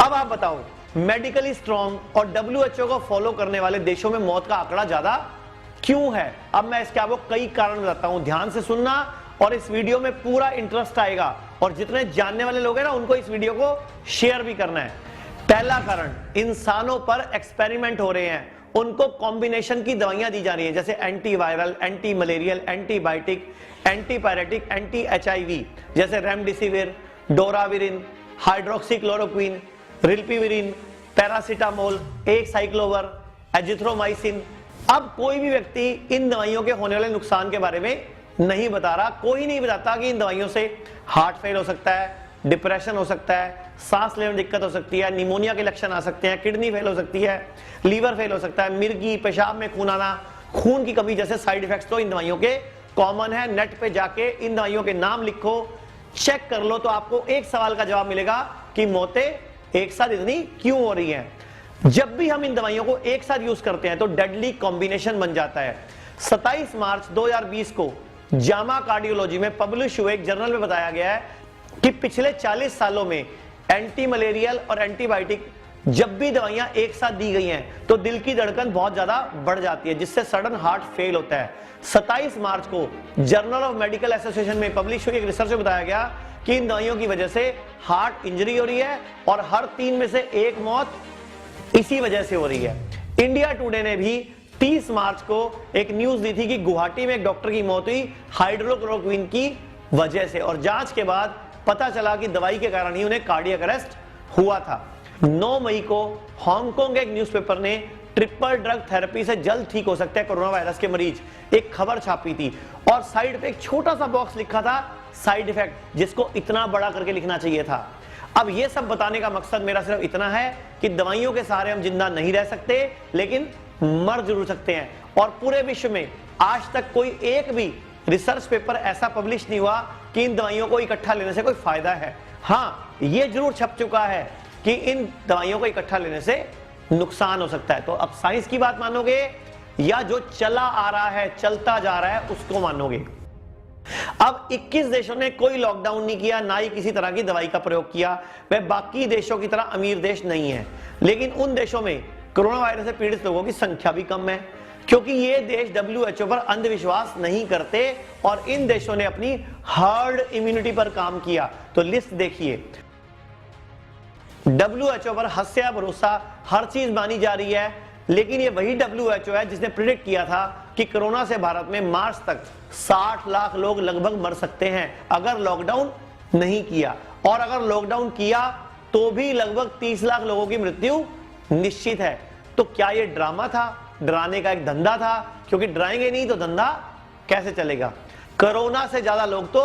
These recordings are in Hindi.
अब आप बताओ, मेडिकली स्ट्रॉन्ग और डब्ल्यूएचओ को फॉलो करने वाले देशों में मौत का आंकड़ा ज्यादा क्यों है? अब मैं इसके आपको कई कारण बताता हूं, ध्यान से सुनना और इस वीडियो में पूरा इंटरेस्ट आएगा और जितने जानने वाले लोग हैं ना उनको इस वीडियो को शेयर भी करना है। पहला कारण, इंसानों पर एक्सपेरिमेंट हो रहे हैं, उनको कॉम्बिनेशन की दवाइयां दी जा रही हैं, जैसे antiviral, anti malarial, antibiotic, antipyretic, anti HIV, जैसे रेमडेसिविर, डोराविरिन, हाइड्रोक्सीक्लोरोक्विन, रिल्पिविरिन, पैरासीटामोल, एक साइक्लोवर, एजिथ्रोमाइसिन। अब कोई भी व्यक्ति इन दवाइयों के होने वाले नुकसान के बारे में नहीं बता रहा, कोई नहीं बताता कि इन दवाइयों से हार्ट फेल हो सकता है, डिप्रेशन हो सकता है, सांस लेने में दिक्कत हो सकती है, निमोनिया के लक्षण आ सकते हैं, किडनी फेल हो सकती है, लीवर फेल हो सकता है, मिर्गी, पेशाब में खून आना, खून की कमी जैसे साइड इफेक्ट्स तो इन दवाइयों के कॉमन है। नेट पे जाके इन दवाइयों के नाम लिखो, चेक कर लो, तो आपको एक सवाल का जवाब मिलेगा कि मौतें एक साथ इतनी क्यों हो रही हैं। जब भी हम इन दवाइयों को एक साथ यूज करते हैं तो डेडली कॉम्बिनेशन बन जाता है। 27 मार्च 2020 को जामा कार्डियोलॉजी में पब्लिश हुए एक जर्नल में बताया गया है कि पिछले 40 सालों में एंटी मलेरियल और एंटीबायोटिक जब भी दवाइयां एक साथ दी गई हैं तो दिल की धड़कन बहुत ज्यादा बढ़ जाती है, जिससे सडन हार्ट फेल होता है। 27 मार्च को जर्नल ऑफ मेडिकल एसोसिएशन में पब्लिश हुई एक रिसर्च में बताया गया कि इन दवाइयों की वजह से हार्ट इंजरी हो रही है और हर 3 में से 1 मौत इसी वजह से हो रही है। इंडिया टुडे ने भी 30 मार्च को एक न्यूज दी थी कि गुवाहाटी में एक डॉक्टर की मौत हुई हाइड्रोक्लोरोक्विन की वजह से, और जांच के बाद पता चला कि दवाई के कारण ही उन्हें कार्डियक अरेस्ट हुआ था। 9 मई को हांगकांग के एक न्यूज़पेपर ने ट्रिपल ड्रग थेरेपी से जल्द ठीक हो सकते हैं कोरोना वायरस के मरीज, एक खबर छापी थी और साइड पे एक छोटा सा बॉक्स लिखा था साइड इफेक्ट, जिसको इतना बड़ा करके लिखना चाहिए था। अब ये सब बताने का मकसद मेरा सिर्फ इतना है कि दवाइयों के सहारे हम जिंदा नहीं रह सकते, लेकिन मर जरूर सकते हैं। और पूरे विश्व में आज तक कोई एक भी रिसर्च पेपर ऐसा पब्लिश नहीं हुआ कि इन दवाइयों को इकट्ठा लेने से कोई फायदा है। हाँ, ये जरूर छप चुका है कि इन दवाइयों को इकट्ठा लेने से नुकसान हो सकता है। तो अब साइंस की बात मानोगे या जो चला आ रहा है, चलता जा रहा है, उसको मानोगे? अब 21 देशों ने कोई लॉकडाउन नहीं किया, ना ही किसी तरह की दवाई का प्रयोग किया। वे बाकी देशों की तरह अमीर देश नहीं है, लेकिन उन देशों में कोरोना वायरस से पीड़ित लोगों की संख्या भी कम है, क्योंकि ये देश डब्ल्यूएचओ पर अंधविश्वास नहीं करते और इन देशों ने अपनी हर्ड इम्यूनिटी पर काम किया। तो लिस्ट देखिए, डब्ल्यूएचओ पर हस्या भरोसा हर चीज मानी जा रही है, लेकिन ये वही डब्ल्यूएचओ है जिसने प्रिडिक्ट किया था कि कोरोना से भारत में मार्च तक 60 लाख लोग लगभग मर सकते हैं अगर लॉकडाउन नहीं किया, और अगर लॉकडाउन किया तो भी लगभग 30 लाख लोगों की मृत्यु निश्चित है। तो क्या ये ड्रामा था? डराने का एक धंधा था, क्योंकि डराएंगे नहीं तो धंधा कैसे चलेगा? कोरोना से ज्यादा लोग तो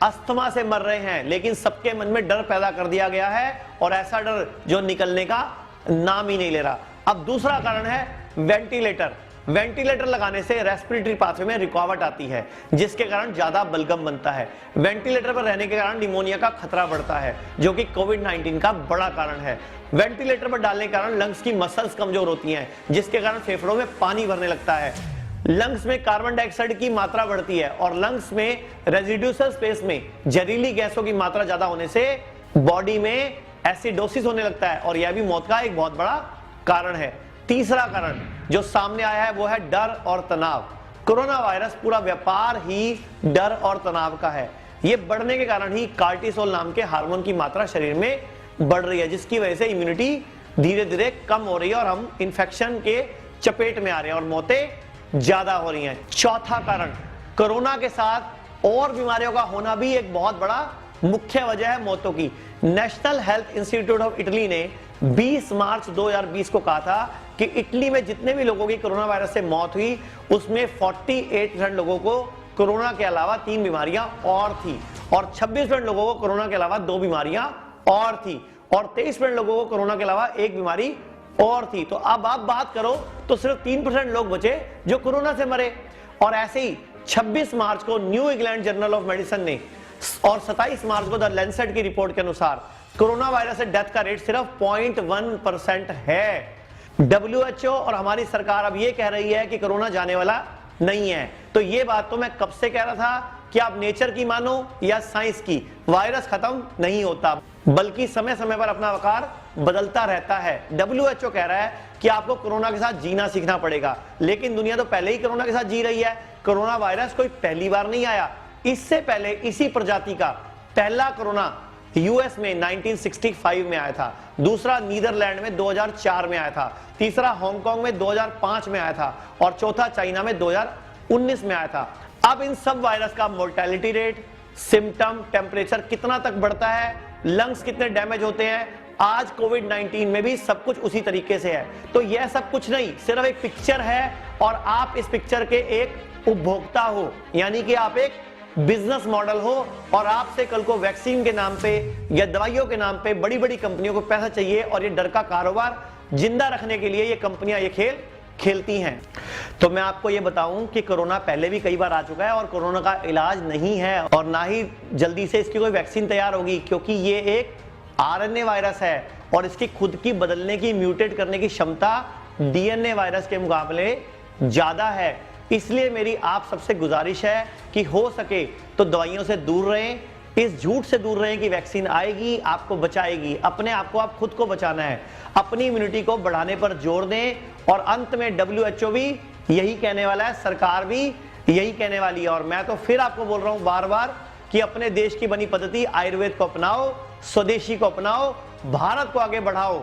अस्थमा से मर रहे हैं, लेकिन सबके मन में डर पैदा कर दिया गया है और ऐसा डर जो निकलने का नाम ही नहीं ले रहा। अब दूसरा कारण है वेंटिलेटर। वेंटिलेटर लगाने से रेस्पिरेटरी पाथवे में रुकावट आती है, जिसके कारण ज्यादा बलगम बनता है। वेंटिलेटर पर रहने के कारण निमोनिया का खतरा बढ़ता है, जो कि कोविड-19 का बड़ा कारण है। वेंटिलेटर पर डालने के कारण लंग्स की मसल्स कमजोर होती हैं, जिसके कारण फेफड़ों में पानी भरने लगता है, लंग्स में कार्बन डाइऑक्साइड की मात्रा बढ़ती है और लंग्स में रेजिड्यूसल स्पेस में जहरीली गैसों की मात्रा ज्यादा होने से बॉडी में एसिडोसिस होने लगता है, और यह भी मौत का एक बहुत बड़ा कारण है। तीसरा कारण जो सामने आया है वो है डर और तनाव। कोरोना वायरस पूरा व्यापार ही डर और तनाव का है। ये बढ़ने के कारण ही कार्टिसोल नाम के हार्मोन की मात्रा शरीर में बढ़ रही है, जिसकी वजह से इम्यूनिटी धीरे धीरे कम हो रही है और हम इंफेक्शन के चपेट में आ रहे हैं और मौतें ज्यादा हो रही हैं। चौथा कारण, कोरोना के साथ और बीमारियों का होना भी एक बहुत बड़ा मुख्य वजह है मौतों की। National health institute of Italy ने 20 मार्च 2020 को कहा था कि इटली में जितने भी लोगों की कोरोना वायरस से मौत हुई उसमें 48% लोगों को कोरोना के अलावा 3 बीमारियां और थी, और 26% लोगों को कोरोना के अलावा 2 बीमारियां और थी, और 23% लोगों को कोरोना के अलावा 1 बीमारी और थी। तो अब आप बात करो तो सिर्फ 3% लोग बचे जो कोरोना से मरे। और ऐसे ही 26 मार्च को new England journal of medicine ने और 27 मार्च को द लैंसेट की रिपोर्ट के अनुसार कोरोना वायरस से डेथ का रेट सिर्फ 0.1% है। डब्ल्यूएचओ और हमारी सरकार अब ये कह रही है कि कोरोना जाने वाला नहीं है। तो ये बात तो मैं कब से कह रहा था कि आप नेचर की मानो या साइंस की, वायरस खत्म नहीं होता। बल्कि समय समय पर अपना आकार बदलता रहता है। WHO कह रहा है कि आपको कोरोना के साथ जीना सीखना पड़ेगा, लेकिन दुनिया तो पहले ही कोरोना के साथ जी रही है। कोरोना वायरस कोई पहली बार नहीं आया, इससे पहले इसी प्रजाति का पहला कोरोना यूएस में 1965 में आया था, दूसरा नीदरलैंड में 2004 में आया था, तीसरा हांगकांग में 2005 में आया था और चौथा चाइना में 2019 में आया था। अब इन सब वायरस का मोर्टेलिटी रेट, सिम्टम, टेम्परेचर कितना तक बढ़ता है, लंग्स कितने डैमेज होते हैं, आज कोविड-19 में भी सब कुछ उसी तरीके से है। तो यह सब कुछ नहीं, सिर्फ एक पिक्चर है और आप इस पिक्चर के एक उपभोक्ता हो, यानी कि आप एक बिजनेस मॉडल हो और आपसे कल को वैक्सीन के नाम पे या दवाइयों के नाम पे बड़ी बड़ी कंपनियों को पैसा चाहिए और ये डर का कारोबार जिंदा रखने के लिए ये कंपनियां ये खेल खेलती हैं। तो मैं आपको ये बताऊं कि कोरोना पहले भी कई बार आ चुका है और कोरोना का इलाज नहीं है और ना ही जल्दी से इसकी कोई वैक्सीन तैयार होगी, क्योंकि ये एक आरएनए वायरस है और इसकी खुद की बदलने की, म्यूटेट करने की क्षमता डीएनए वायरस के मुकाबले ज्यादा है। इसलिए मेरी आप सबसे गुजारिश है कि हो सके तो दवाइयों से दूर रहें, इस झूठ से दूर रहें कि वैक्सीन आएगी आपको बचाएगी। अपने आप को, आप खुद को बचाना है, अपनी इम्यूनिटी को बढ़ाने पर जोर दें और अंत में WHO भी यही कहने वाला है, सरकार भी यही कहने वाली है। और मैं तो फिर आपको बोल रहा हूं बार बार कि अपने देश की बनी पद्धति आयुर्वेद को अपनाओ, स्वदेशी को अपनाओ, भारत को आगे बढ़ाओ।